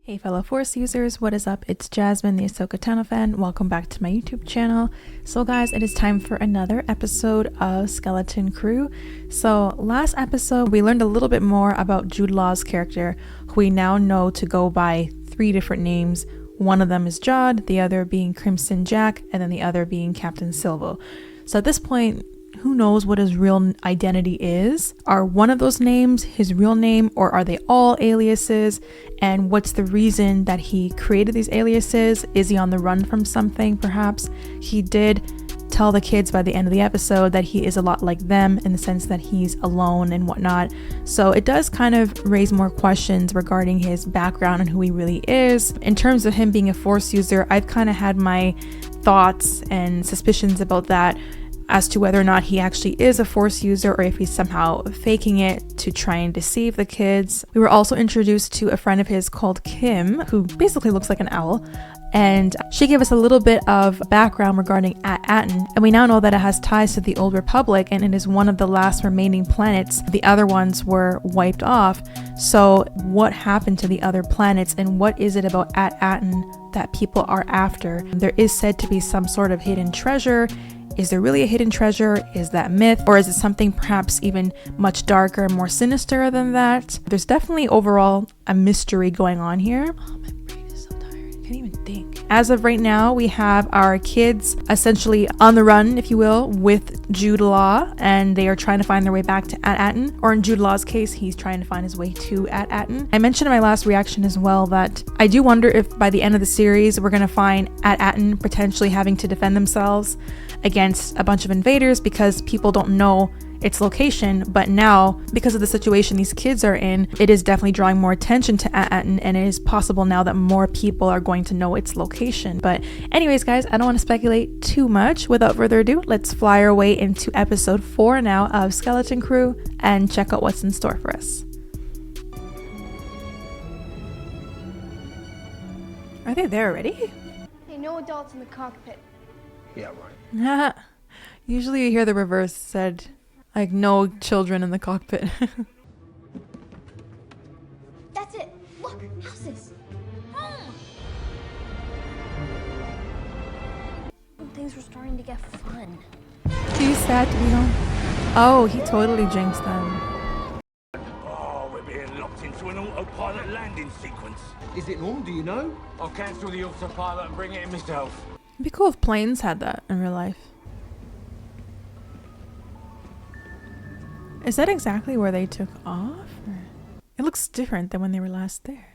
Hey fellow Force users, what is up? It's Jasmine, the Ahsoka Tano fan. Welcome back to my YouTube channel. So guys, it is time for another episode of Skeleton Crew. So last episode, we learned a little bit more about Jude Law's character, who we now know to go by 3 different names. One of them is Jod, the other being Crimson Jack, and then the other being Captain Silvo. So at this point, who knows what his real identity is? Are one of those names his real name, or are they all aliases? And what's the reason that he created these aliases? Is he on the run from something, perhaps? He did tell the kids by the end of the episode that he is a lot like them in the sense that he's alone and whatnot. So it does kind of raise more questions regarding his background and who he really is. In terms of him being a Force user, I've kind of had my thoughts and suspicions about that, as to whether or not he actually is a Force user or if he's somehow faking it to try and deceive the kids. We were also introduced to a friend of his called Kim, who basically looks like an owl, and she gave us a little bit of background regarding At Attin, and we now know that it has ties to the Old Republic and it is one of the last remaining planets. The other ones were wiped off. So what happened to the other planets, and what is it about At Attin that people are after? There is said to be some sort of hidden treasure. Is there really a hidden treasure? Is that myth? Or is it something perhaps even much darker and more sinister than that? There's definitely overall a mystery going on here. Oh, my brain is so tired. I can't even think. As of right now, we have our kids essentially on the run, if you will, with Jude Law, and they are trying to find their way back to At Attin, or in Jude Law's case, he's trying to find his way to At Attin. I mentioned in my last reaction as well that I do wonder if by the end of the series, we're going to find At Attin potentially having to defend themselves against a bunch of invaders because people don't know its location. But now, because of the situation these kids are in, it is definitely drawing more attention to At Attin, and it is possible now that more people are going to know its location. But anyways, guys, I don't want to speculate too much. Without further ado, let's fly our way into episode 4 now of Skeleton Crew and check out what's in store for us. Are they there already? Hey, no adults in the cockpit. Yeah, right. Usually you hear the reverse said, like no children in the cockpit. That's it. Look, houses. Home. Things were starting to get fun. Too sad to be home. Oh, he totally jinxed them. Oh, we're being locked into an autopilot landing sequence. Is it on, do you know? I'll cancel the autopilot and bring it in myself. It'd be cool if planes had that in real life. Is that exactly where they took off? Or? It looks different than when they were last there.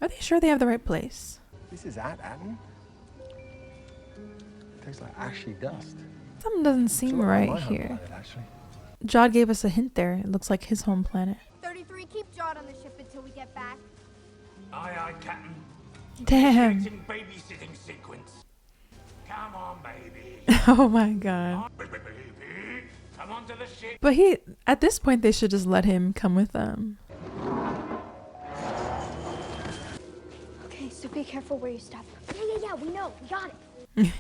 Are they sure they have the right place? This is At Attin? Tastes like ashy dust. Something doesn't seem right here. Jod gave us a hint there. It looks like his home planet. 33, keep Jod on the ship until we get back. Aye, aye, Captain. Damn. Initiating babysitting sequence. Come on, baby. Oh my god. Baby, come onto the ship. But at this point, they should just let him come with them. Okay, so be careful where you step. Yeah, we know. We got it.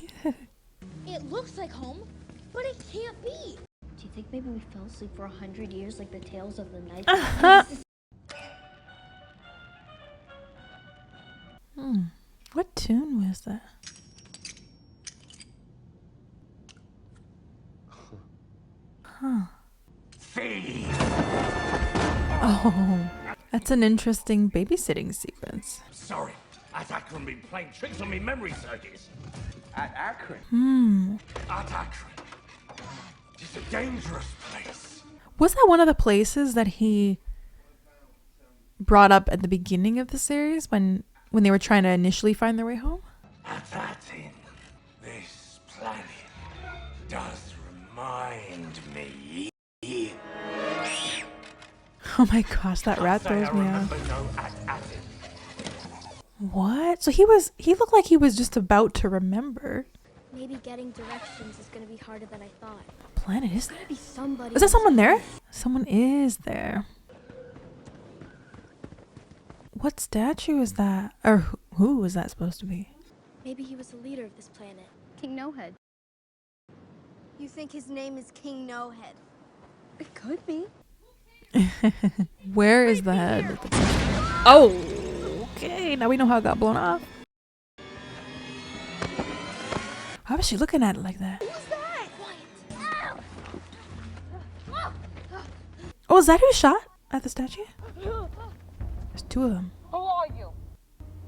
It looks like home, but it can't be. Do you think maybe we fell asleep for 100 years like the tales of the night? What tune was that? Huh. Feed. Oh, that's an interesting babysitting sequence. Sorry, At Attin been playing tricks on me memory circuits. At Attin? At Attin. It's a dangerous place. Was that one of the places that he brought up at the beginning of the series when they were trying to initially find their way home? At Attin, this planet does remind me. Oh my gosh, that rat throws me out. No At Attin. What? So he looked like he was just about to remember. Maybe getting directions is gonna be harder than I thought. What planet is Gotta that? be somebody. Is there someone there? Someone is there. What statue is that? Or who is that supposed to be? Maybe he was the leader of this planet. King No Head. You think his name is King No Head? It could be. Where is the head? Oh, okay. Now we know how it got blown off. How was she looking at it like that? Who's that? Quiet. Ow. Oh, is that who shot at the statue? There's two of them. Who are you?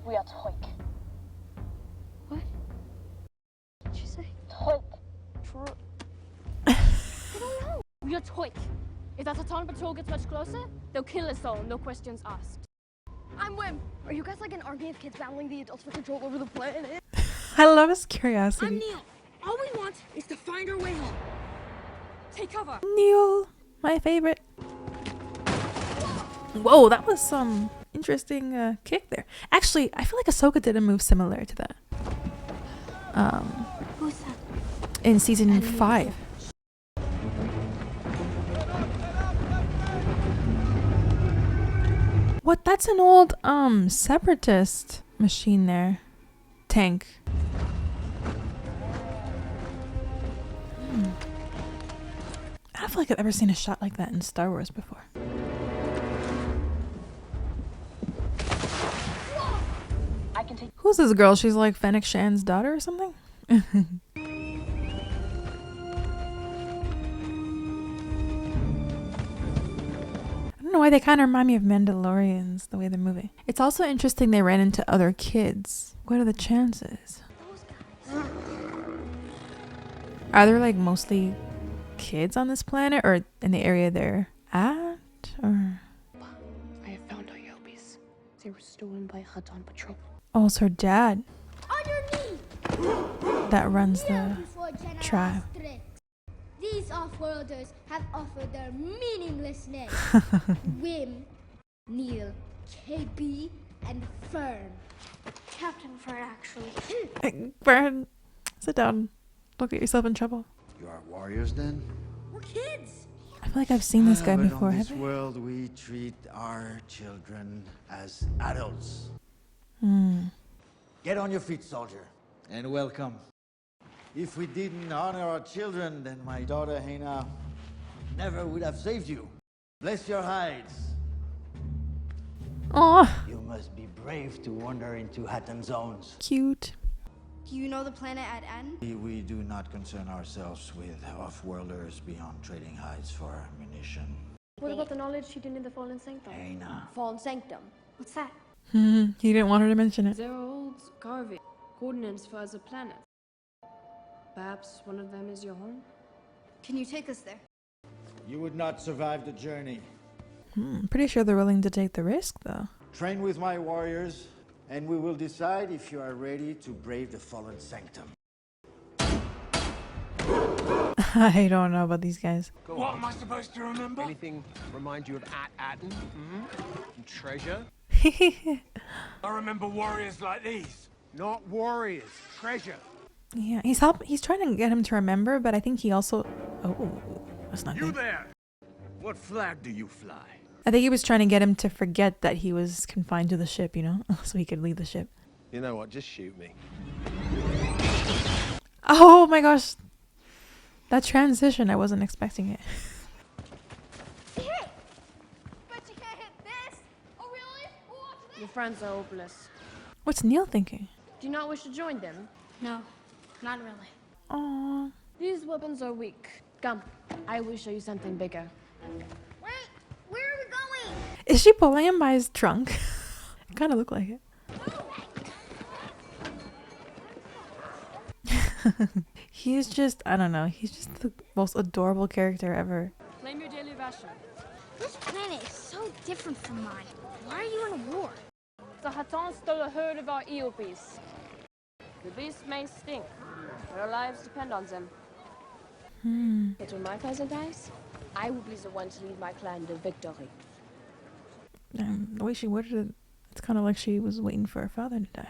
We are Toik. What? What'd you say? Toik. I don't know. We are Toik. If that Attin patrol gets much closer, they'll kill us all, no questions asked. I'm Wim. Are you guys like an army of kids battling the adults for control over the planet? I love his curiosity. I'm Neil. All we want is to find our way home. Take cover. Neil, my favorite. Whoa, that was some interesting kick there. Actually, I feel like Ahsoka did a move similar to that. Who's that? In season 5. What? That's an old separatist machine there. Tank. I don't feel like I've ever seen a shot like that in Star Wars before. I can take. Who's this girl? She's like Fennec Shan's daughter or something? I don't know why they kind of remind me of Mandalorians, the way they're moving. It's also interesting they ran into other kids. What are the chances? Are there like mostly kids on this planet or in the area they're at? Or I have found our Yobis. They were stolen by Attin patrol. oh, it's her dad On your knee. that runs Kneel the before General tribe. Strix. These off-worlders have offered their meaningless names. Wim, Neil, KB, and Fern. Captain Fern, actually. Hey, Fern, sit down. Don't get yourself in trouble. You are warriors then? We're kids. I feel like I've seen this guy But before, on this have I? world, we treat our children as adults. Get on your feet, soldier, and welcome. If we didn't honor our children, then my daughter Hena never would have saved you. Bless your hides. Aw, You must be brave to wander into Attin zones. cute. Do you know the planet at Attin? We do not concern ourselves with off-worlders beyond trading hides for ammunition. What about the knowledge hidden in the fallen Sanctum? Hena. Fallen Sanctum. What's that? He didn't want her to mention it. There are old carvings, coordinates for other planets. Perhaps one of them is your home? Can you take us there? You would not survive the journey. Pretty sure they're willing to take the risk, though. Train with my warriors, and we will decide if you are ready to brave the fallen Sanctum. I don't know about these guys. What am I supposed to remember? Anything remind you of At Attin? And treasure? I remember warriors like these. Not warriors. Treasure. Yeah, he's trying to get him to remember, but I think he also... Oh, that's not You good. there! What flag do you fly? I think he was trying to get him to forget that he was confined to the ship, you know? So he could leave the ship. You know what? Just shoot me. Oh my gosh. That transition, I wasn't expecting it. Hit! But you can't hit this! Oh, really? Watch this! Your friends are hopeless. What's Neil thinking? Do you not wish to join them? No, not really. Aww. These weapons are weak. Come, I will show you something bigger. Wait! Where are we going? Is she pulling him by his trunk? It kind of looked like it. He's just, I don't know, he's just the most adorable character ever. Claim your daily ration. This planet is so different from mine. Why are you in a war? The Attin stole a herd of our Eopis. The beasts may stink, but our lives depend on them. But when my cousin dies, I will be the one to lead my clan to victory. The way she worded it, it's kind of like she was waiting for her father to die.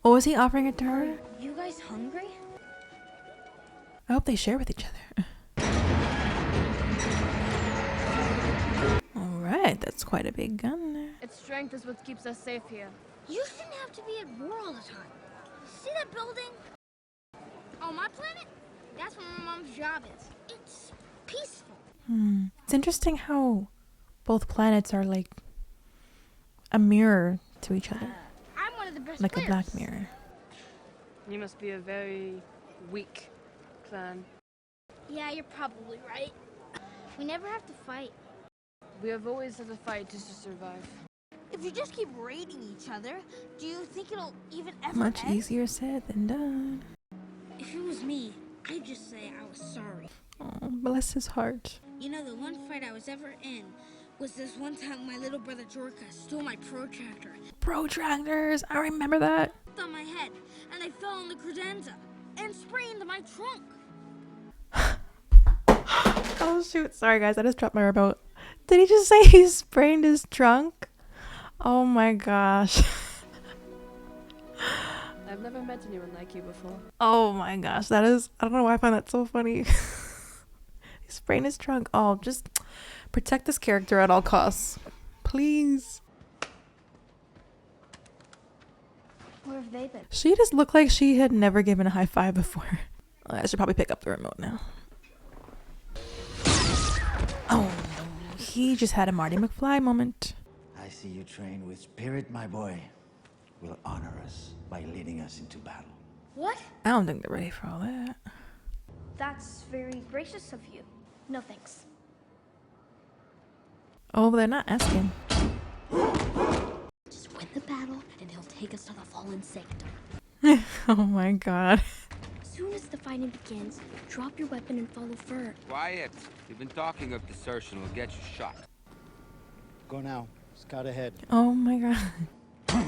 Oh, was he offering it to her? You guys hungry? I hope they share with each other. Alright, that's quite a big gun there. Its strength is what keeps us safe here. You shouldn't have to be at war all the time. See that building? On my planet, That's what my mom's job is. It's peaceful. It's interesting how both planets are like a mirror to each other, I'm one of the best like players. a black mirror. You must be a very weak clan. Yeah, you're probably right. We never have to fight. We have always had to fight just to survive. If you just keep raiding each other, do you think it'll even ever Much end? easier said than done. If it was me, I'd just say I was sorry. Oh, bless his heart. You know, the one fight I was ever in was this one time my little brother Jorka stole my protractor Protractors, I remember that. on my head, and I fell on the credenza and sprained my trunk. Oh shoot, sorry guys, I just dropped my remote. Did he just say he sprained his trunk? Oh my gosh. I've never met anyone like you before. Oh my gosh, that is, I don't know why I find that so funny. He sprained his trunk. Oh, just protect this character at all costs. Please. Where have they been? She just looked like she had never given a high five before. I should probably pick up the remote now. Oh, he just had a Marty McFly moment. I see you train with spirit, my boy. Will honor us by leading us into battle. What? I don't think they're ready for all that. That's very gracious of you. No thanks. Oh, but they're not asking. Just win the battle, and he'll take us to the fallen sanctum. Oh my god. As soon as the fighting begins, drop your weapon and follow Fern. Quiet. Even talking of desertion will get you shot. Go now. Scout ahead. Oh my god.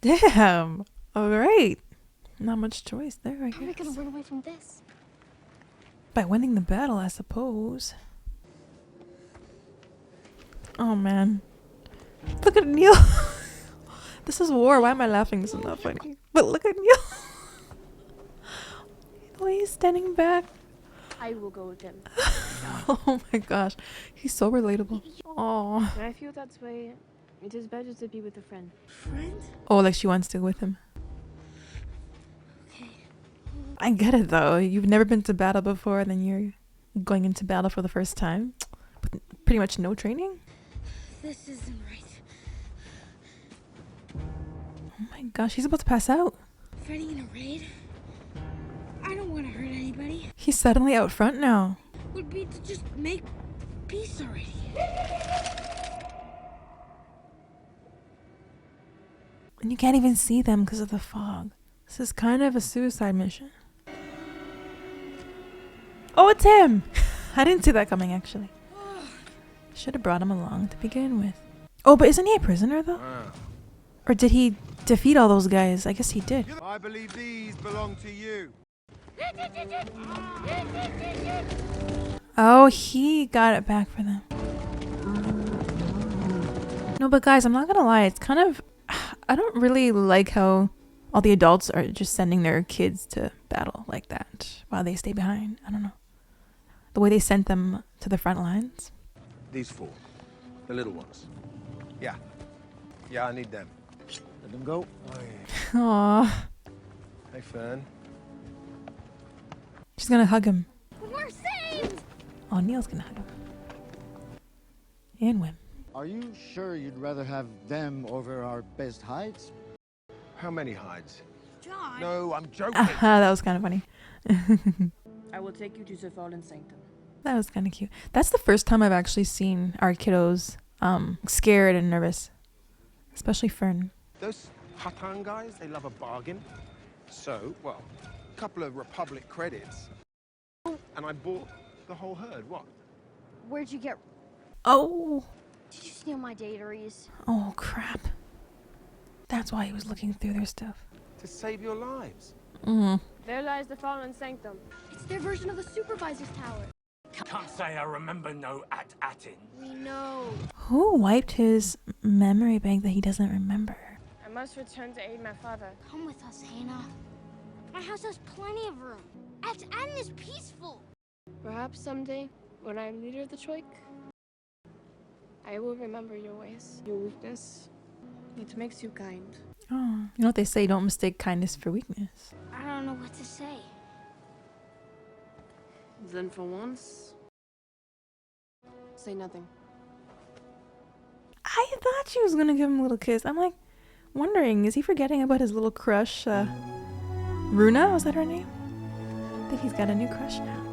Damn. Alright. Not much choice there, I How are we guess. gonna run away from this? By winning the battle, I suppose. Oh man. Look at Neil. This is war. Why am I laughing? This is not funny. But look at Neil. The way he's standing back. I will go with him. Oh my gosh. He's so relatable. Oh. When I feel that way, it is better to be with a friend. Friend? Oh, like she wants to with him. Okay. I get it though. You've never been to battle before, and then you're going into battle for the first time with pretty much no training. This isn't right. Oh my gosh, he's about to pass out. Fighting in a raid? I don't want to hurt anybody. He's suddenly out front now. Would be to just make peace already. And you can't even see them because of the fog. This is kind of a suicide mission. Oh, it's him! I didn't see that coming, actually. Should have brought him along to begin with. Oh, but isn't he a prisoner, though? Or did he defeat all those guys? I guess he did. I believe these belong to you. Oh, he got it back for them. No, but guys, I'm not gonna lie. It's kind of... I don't really like how all the adults are just sending their kids to battle like that while they stay behind. I don't know. The way they sent them to the front lines. These four. The little ones. Yeah. Yeah, I need them. Let them go. Aww. Hey, Fern. She's gonna hug him. We're saved! Oh, Neil's gonna hug him. And Wim. Are you sure you'd rather have them over our best hides? How many hides? John! No, I'm joking. Aha, that was kind of funny. I will take you to the fallen sanctum. That was kind of cute. That's the first time I've actually seen our kiddos scared and nervous. Especially Fern. Those Attin guys, they love a bargain. So, well, a couple of Republic credits. And I bought the whole herd. What? Where'd you get... Oh! Did you steal my dataries? Oh, crap. That's why he was looking through their stuff. To save your lives. There lies the fallen sanctum. It's their version of the Supervisor's tower. Can't say I remember no At Attin. We know. Who wiped his memory bank that he doesn't remember? I must return to aid my father. Come with us, Hannah. My house has plenty of room. At Attin is peaceful. Perhaps someday, when I am leader of the Troik, I will remember your ways. Your weakness, it makes you kind. Oh, you know what they say, don't mistake kindness for weakness. I don't know what to say. Then for once, say nothing. I thought she was gonna give him a little kiss. I'm like wondering, is he forgetting about his little crush, Runa? Was that her name? I think he's got a new crush now.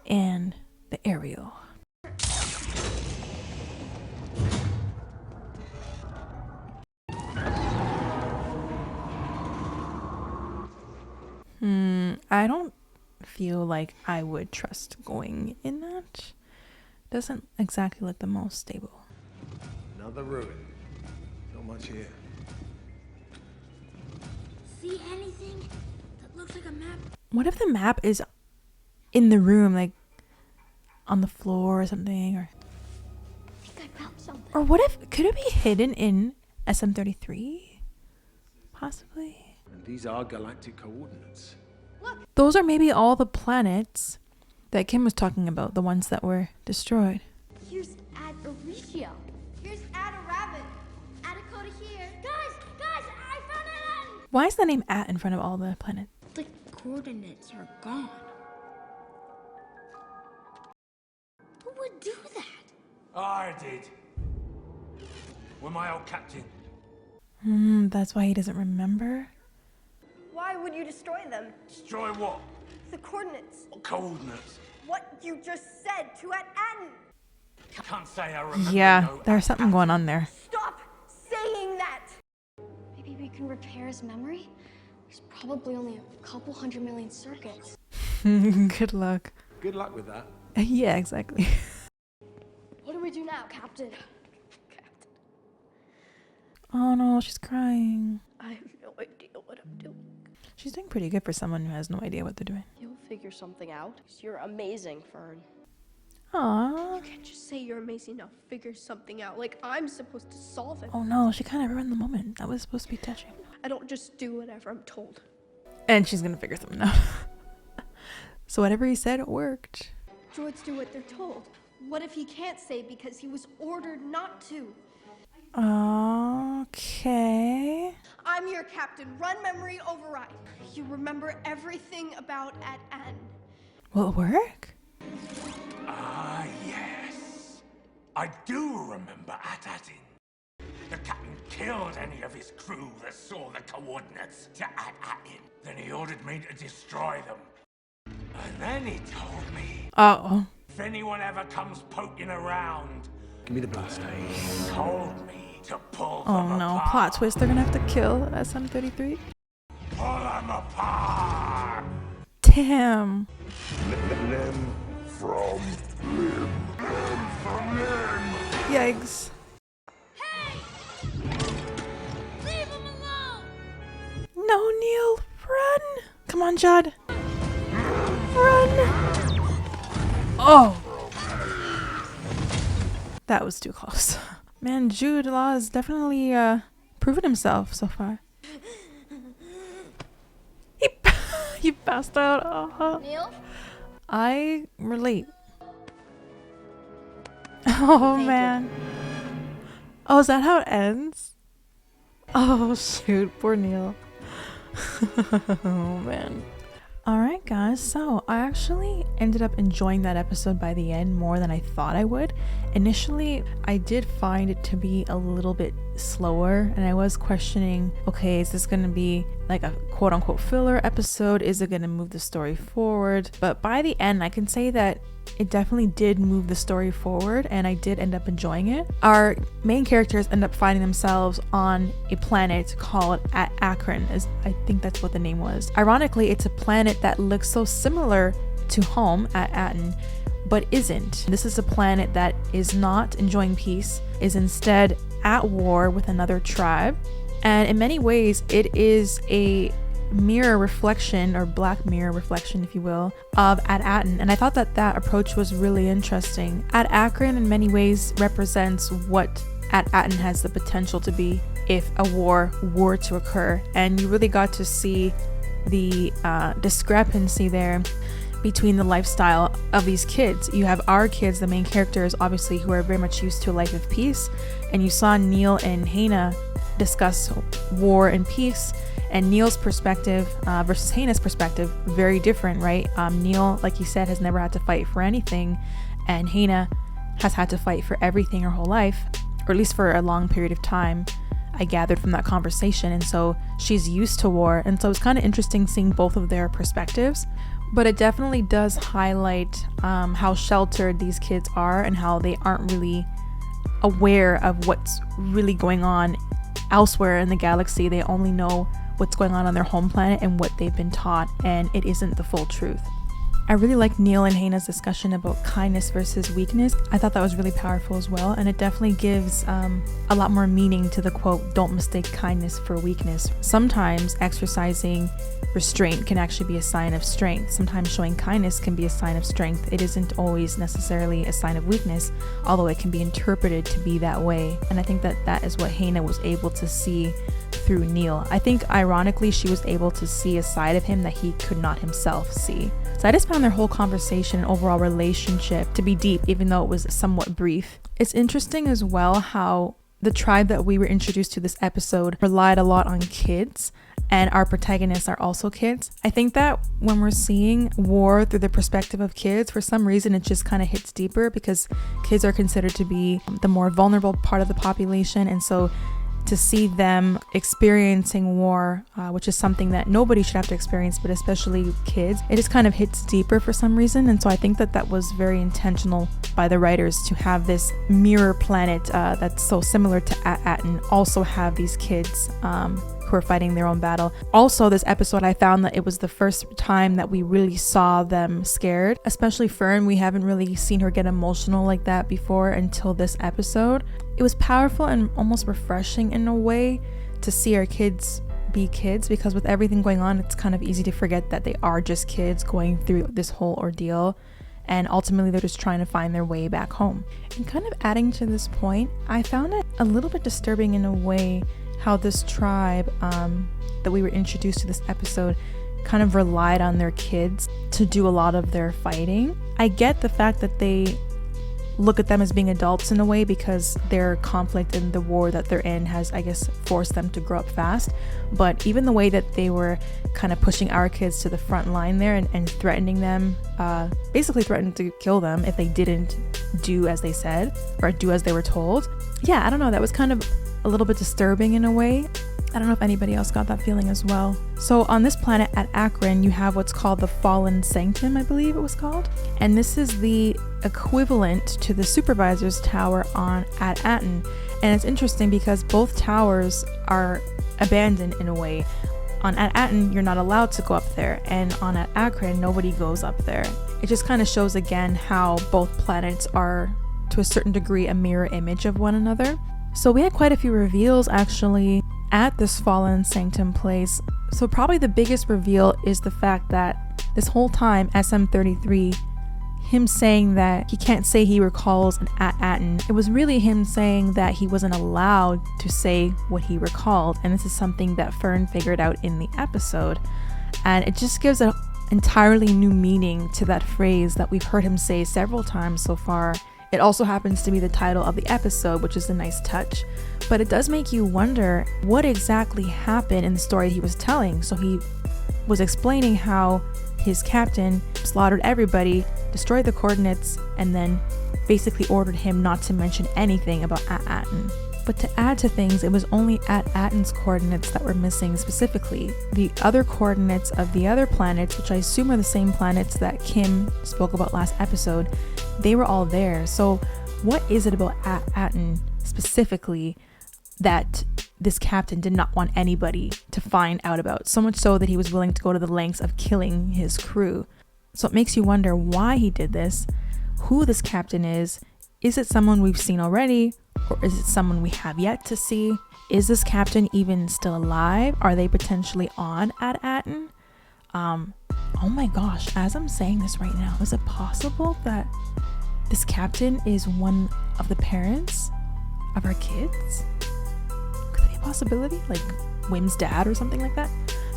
And the Ariel. I don't feel like I would trust going in that. Doesn't exactly look the most stable. Another ruin. Not much here. See anything that looks like a map? What if the map is in the room, like on the floor or something? Or I think I found something. Or what if, could it be hidden in SM33? Possibly. And these are galactic coordinates. Those are maybe all the planets that Kim was talking about, the ones that were destroyed. Here's Ad Aricio. Here's Ad Rabbit. Adakota here. Guys, I found it! Why is the name At in front of all the planets? The coordinates are gone. Who would do that? I did. With my old captain. That's why he doesn't remember. Why would you destroy them? Destroy what? The coordinates. What coordinates? What you just said to At Attin. Can't say I remember. Yeah, no there's something going on there. Stop saying that! Maybe we can repair his memory? There's probably only a couple 100 million circuits. Good luck. Good luck with that. Yeah, exactly. What do we do now, Captain? Oh no, she's crying. I have no idea what I'm doing. She's doing pretty good for someone who has no idea what they're doing. You'll figure something out. You're amazing, Fern. Aww. You can't just say you're amazing now. Figure something out. Like I'm supposed to solve it. Oh no, she kind of ruined the moment. That was supposed to be touching. I don't just do whatever I'm told. And she's gonna figure something out. So whatever he said, it worked. Droids do what they're told. What if he can't say because he was ordered not to? Okay. I'm your captain. Run memory override. You remember everything about At Attin. Will it work? Ah, yes. I do remember At Attin. The captain killed any of his crew that saw the coordinates to At Attin. Then he ordered me to destroy them. And then he told me, Uh-oh. if anyone ever comes poking around, Give me the blaster. he told me to pull Oh them no, apart. plot twist, they're gonna have to kill SM33. Pull them apart! Damn. Limb from limb. Limb from limb. Yikes. Leave him alone! No, Neil, run. Come on, Judd. Run. Oh. That was too close. Man, Jude Law has definitely proven himself so far. He passed out. Neil? I relate. Oh man. Oh, is that how it ends? Oh shoot, poor Neil. Oh man. Alright guys, so I actually ended up enjoying that episode by the end more than I thought I would. Initially, I did find it to be a little bit slower and I was questioning, okay, is this going to be like a quote-unquote filler episode? Is it going to move the story forward? But by the end, I can say that it definitely did move the story forward and I did end up enjoying it. Our main characters end up finding themselves on a planet called At Attin, as I think that's what the name was. Ironically, it's a planet that looks so similar to home at Attin, but isn't. This is a planet that is not enjoying peace, is instead at war with another tribe, and in many ways it is a mirror reflection, or black mirror reflection if you will, of At Attin, and I thought that that approach was really interesting. At Attin in many ways represents what At Attin has the potential to be if a war were to occur, and you really got to see the discrepancy there between the lifestyle of these kids. You have our kids, the main characters, obviously, who are very much used to a life of peace, and you saw Neil and Hannah discuss war and peace, and Neil's perspective versus Haina's perspective, very different, right? Neil, like you said, has never had to fight for anything, and Haina has had to fight for everything her whole life, or at least for a long period of time, I gathered from that conversation. And so she's used to war, and so it's kind of interesting seeing both of their perspectives. But it definitely does highlight how sheltered these kids are and how they aren't really aware of what's really going on elsewhere in the galaxy. They only know what's going on their home planet and what they've been taught, and it isn't the full truth. I really like Neil and Haina's discussion about kindness versus weakness. I thought that was really powerful as well, and it definitely gives a lot more meaning to the quote, "Don't mistake kindness for weakness." Sometimes exercising restraint can actually be a sign of strength. Sometimes showing kindness can be a sign of strength. It isn't always necessarily a sign of weakness, although it can be interpreted to be that way. And I think that that is what Haina was able to see through Neil. I think ironically she was able to see a side of him that he could not himself see. So I just found their whole conversation and overall relationship to be deep, even though it was somewhat brief. It's interesting as well how the tribe that we were introduced to this episode relied a lot on kids, and our protagonists are also kids. I think that when we're seeing war through the perspective of kids, for some reason it just kind of hits deeper, because kids are considered to be the more vulnerable part of the population, and so to see them experiencing war, which is something that nobody should have to experience, but especially kids, it just kind of hits deeper for some reason. And so I think that that was very intentional by the writers to have this mirror planet that's so similar to At Attin also have these kids who are fighting their own battle. Also, this episode, I found that it was the first time that we really saw them scared, especially Fern. We haven't really seen her get emotional like that before until this episode. It was powerful and almost refreshing in a way to see our kids be kids, because with everything going on, it's kind of easy to forget that they are just kids going through this whole ordeal, and ultimately they're just trying to find their way back home. And kind of adding to this point, I found it a little bit disturbing in a way how this tribe that we were introduced to this episode kind of relied on their kids to do a lot of their fighting. I get the fact that they look at them as being adults in a way, because their conflict in the war that they're in has, I guess, forced them to grow up fast. But even the way that they were kind of pushing our kids to the front line there and threatening them, basically threatened to kill them if they didn't do as they said or do as they were told. Yeah, I don't know, that was kind of a little bit disturbing in a way. I don't know if anybody else got that feeling as well. So on this planet at Attin, you have what's called the Fallen Sanctum, I believe it was called. And this is the equivalent to the Supervisor's Tower on At Attin. And it's interesting because both towers are abandoned in a way. On At Attin, you're not allowed to go up there. And on At Attin, nobody goes up there. It just kind of shows again how both planets are, to a certain degree, a mirror image of one another. So we had quite a few reveals actually at this Fallen Sanctum place. So probably the biggest reveal is the fact that this whole time SM33, him saying that he can't say he recalls an At Attin, it was really him saying that he wasn't allowed to say what he recalled. And this is something that Fern figured out in the episode, and it just gives an entirely new meaning to that phrase that we've heard him say several times so far. It also happens to be the title of the episode, which is a nice touch. But it does make you wonder what exactly happened in the story he was telling. So he was explaining how his captain slaughtered everybody, destroyed the coordinates, and then basically ordered him not to mention anything about At Attin. But to add to things, it was only At Attin's coordinates that were missing specifically. The other coordinates of the other planets, which I assume are the same planets that Kim spoke about last episode, they were all there. So what is it about At Attin specifically that this captain did not want anybody to find out about? So much so that he was willing to go to the lengths of killing his crew. So it makes you wonder why he did this, who this captain is it someone we've seen already? Or is it someone we have yet to see? Is this captain even still alive? Are they potentially on At Attin? Oh my gosh, as I'm saying this right now, is it possible that this captain is one of the parents of our kids? Could that be a possibility? Like Wim's dad or something like that?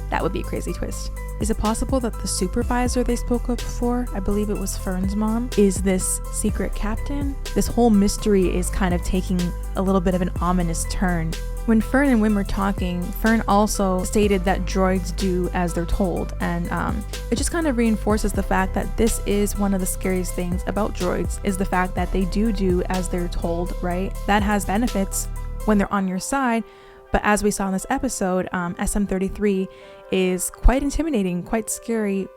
That would be a crazy twist. Is it possible that the supervisor they spoke of before, I believe it was Fern's mom, is this secret captain? This whole mystery is kind of taking a little bit of an ominous turn. When Fern and Wim were talking, Fern also stated that droids do as they're told, and it just kind of reinforces the fact that this is one of the scariest things about droids, is the fact that they do as they're told, right? That has benefits when they're on your side, but as we saw in this episode, SM-33 is quite intimidating, quite scary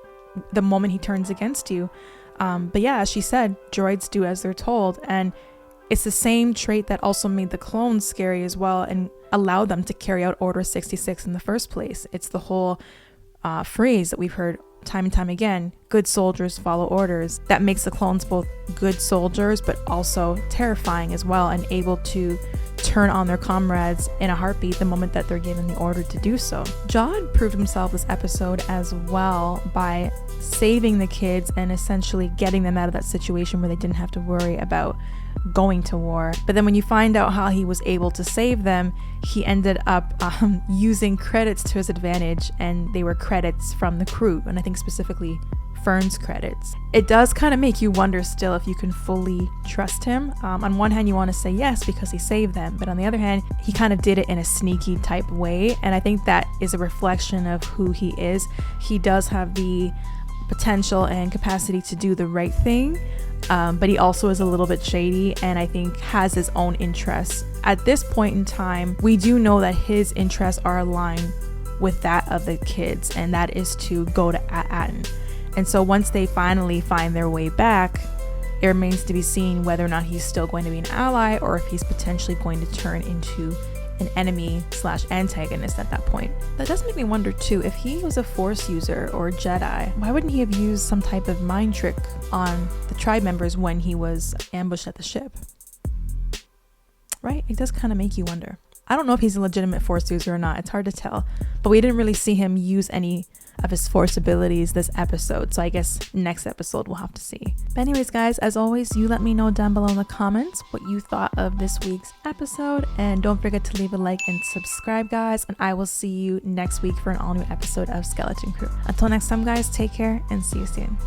the moment he turns against you. But yeah, as she said, droids do as they're told, and it's the same trait that also made the clones scary as well and allowed them to carry out Order 66 in the first place. It's the whole phrase that we've heard time and time again, good soldiers follow orders, that makes the clones both good soldiers but also terrifying as well, and able to turn on their comrades in a heartbeat the moment that they're given the order to do so. Jod proved himself this episode as well by saving the kids and essentially getting them out of that situation where they didn't have to worry about going to war. But then when you find out how he was able to save them, he ended up using credits to his advantage, and they were credits from the crew, and I think specifically Fern's credits. It does kind of make you wonder still if you can fully trust him. On one hand, you want to say yes because he saved them, but on the other hand, he kind of did it in a sneaky type way, and I think that is a reflection of who he is. He does have the potential and capacity to do the right thing, but he also is a little bit shady, and I think has his own interests. At this point in time, we do know that his interests are aligned with that of the kids, and that is to go to At Attin. And so once they finally find their way back, it remains to be seen whether or not he's still going to be an ally or if he's potentially going to turn into an enemy / antagonist at that point. That does make me wonder too, if he was a Force user or Jedi, why wouldn't he have used some type of mind trick on the tribe members when he was ambushed at the ship? Right? It does kind of make you wonder. I don't know if he's a legitimate Force user or not. It's hard to tell, but we didn't really see him use any of his Force abilities this episode, so I guess next episode we'll have to see. But anyways guys, as always, you let me know down below in the comments what you thought of this week's episode, and don't forget to leave a like and subscribe guys, and I will see you next week for an all new episode of Skeleton Crew. Until next time guys, take care and see you soon.